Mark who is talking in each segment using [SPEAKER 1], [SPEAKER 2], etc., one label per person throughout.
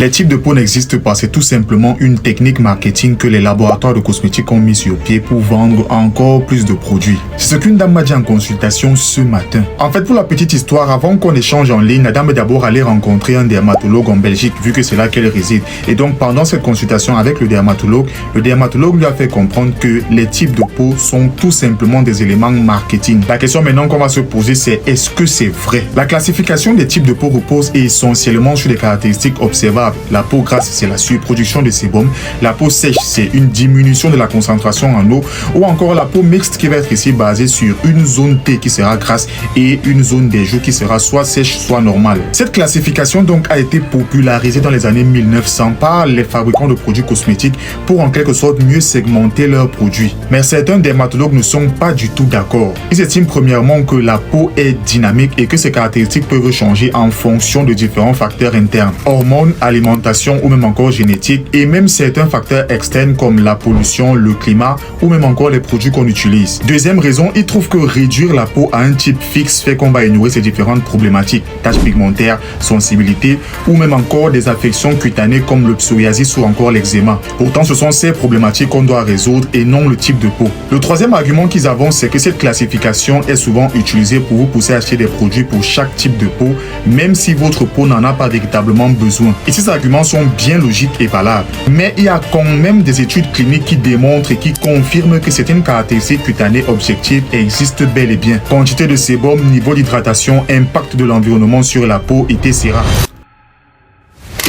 [SPEAKER 1] Les types de peau n'existent pas, c'est tout simplement une technique marketing que les laboratoires de cosmétiques ont mis sur pied pour vendre encore plus de produits. C'est ce qu'une dame m'a dit en consultation ce matin. En fait, pour la petite histoire, avant qu'on échange en ligne, la dame est d'abord allée rencontrer un dermatologue en Belgique, vu que c'est là qu'elle réside. Et donc, pendant cette consultation avec le dermatologue lui a fait comprendre que les types de peau sont tout simplement des éléments marketing. La question maintenant qu'on va se poser, c'est est-ce que c'est vrai? La classification des types de peau repose essentiellement sur des caractéristiques observables. La peau grasse, c'est la surproduction de sébum. La peau sèche, c'est une diminution de la concentration en eau. Ou encore la peau mixte qui va être ici basée sur une zone T qui sera grasse et une zone des joues qui sera soit sèche, soit normale. Cette classification donc a été popularisée dans les années 1900 par les fabricants de produits cosmétiques pour en quelque sorte mieux segmenter leurs produits. Mais certains dermatologues ne sont pas du tout d'accord. Ils estiment premièrement que la peau est dynamique et que ses caractéristiques peuvent changer en fonction de différents facteurs internes, hormones, alimentation ou même encore génétique, et même certains facteurs externes comme la pollution, le climat ou même encore les produits qu'on utilise. Deuxième raison, ils trouvent que réduire la peau à un type fixe fait qu'on va ignorer ces différentes problématiques, taches pigmentaires, sensibilité ou même encore des affections cutanées comme le psoriasis ou encore l'eczéma. Pourtant, ce sont ces problématiques qu'on doit résoudre et non le type de peau. Le troisième argument qu'ils avancent, c'est que cette classification est souvent utilisée pour vous pousser à acheter des produits pour chaque type de peau, même si votre peau n'en a pas véritablement besoin. Et ces arguments sont bien logiques et valables. Mais il y a quand même des études cliniques qui démontrent et qui confirment que certaines caractéristiques cutanées objectives existent bel et bien. Quantité de sébum, niveau d'hydratation, impact de l'environnement sur la peau, etc.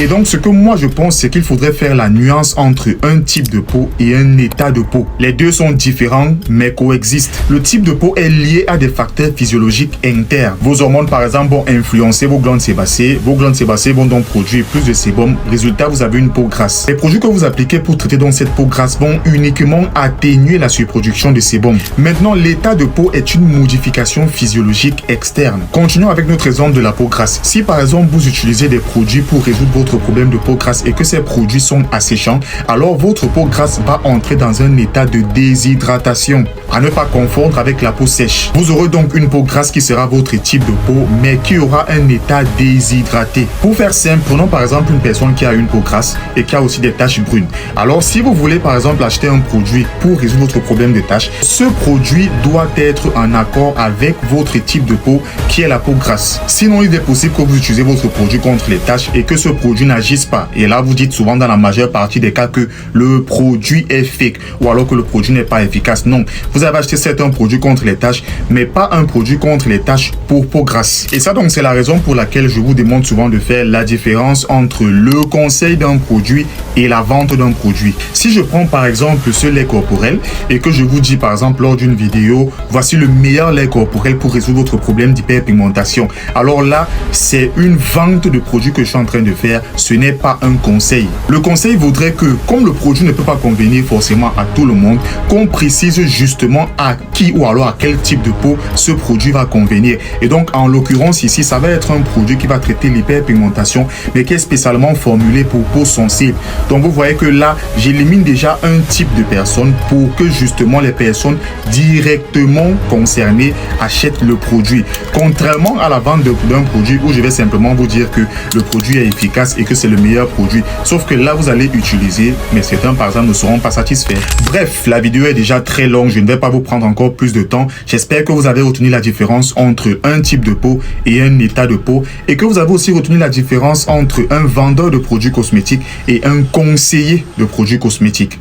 [SPEAKER 1] Et donc, ce que moi je pense, c'est qu'il faudrait faire la nuance entre un type de peau et un état de peau. Les deux sont différents, mais coexistent. Le type de peau est lié à des facteurs physiologiques internes. Vos hormones, par exemple, vont influencer vos glandes sébacées. Vos glandes sébacées vont donc produire plus de sébum. Résultat, vous avez une peau grasse. Les produits que vous appliquez pour traiter donc cette peau grasse vont uniquement atténuer la surproduction de sébum. Maintenant, l'état de peau est une modification physiologique externe. Continuons avec notre exemple de la peau grasse. Si par exemple, vous utilisez des produits pour résoudre votre problème de peau grasse et que ces produits sont asséchants, alors votre peau grasse va entrer dans un état de déshydratation, à ne pas confondre avec la peau sèche. Vous aurez donc une peau grasse qui sera votre type de peau, mais qui aura un état déshydraté. Pour faire simple, prenons par exemple une personne qui a une peau grasse et qui a aussi des taches brunes. Alors si vous voulez par exemple acheter un produit pour résoudre votre problème de taches, ce produit doit être en accord avec votre type de peau qui est la peau grasse. Sinon, il est possible que vous utilisez votre produit contre les taches et que ce produit n'agissent pas. Et là, vous dites souvent dans la majeure partie des cas que le produit est fake ou alors que le produit n'est pas efficace. Non, vous avez acheté certains produits contre les taches, mais pas un produit contre les taches pour peau grasse. Et ça donc, c'est la raison pour laquelle je vous demande souvent de faire la différence entre le conseil d'un produit et la vente d'un produit. Si je prends par exemple ce lait corporel et que je vous dis par exemple lors d'une vidéo, voici le meilleur lait corporel pour résoudre votre problème d'hyperpigmentation. Alors là, c'est une vente de produits que je suis en train de faire. Ce n'est pas un conseil. Le conseil voudrait que, comme le produit ne peut pas convenir forcément à tout le monde, qu'on précise justement à qui ou alors à quel type de peau ce produit va convenir. Et donc, en l'occurrence ici, ça va être un produit qui va traiter l'hyperpigmentation, mais qui est spécialement formulé pour peau sensible. Donc, vous voyez que là, j'élimine déjà un type de personne pour que justement les personnes directement concernées achètent le produit. Contrairement à la vente d'un produit où je vais simplement vous dire que le produit est efficace et que c'est le meilleur produit. Sauf que là, vous allez utiliser, mais certains, par exemple, ne seront pas satisfaits. Bref, la vidéo est déjà très longue. Je ne vais pas vous prendre encore plus de temps. J'espère que vous avez retenu la différence entre un type de peau et un état de peau et que vous avez aussi retenu la différence entre un vendeur de produits cosmétiques et un conseiller de produits cosmétiques.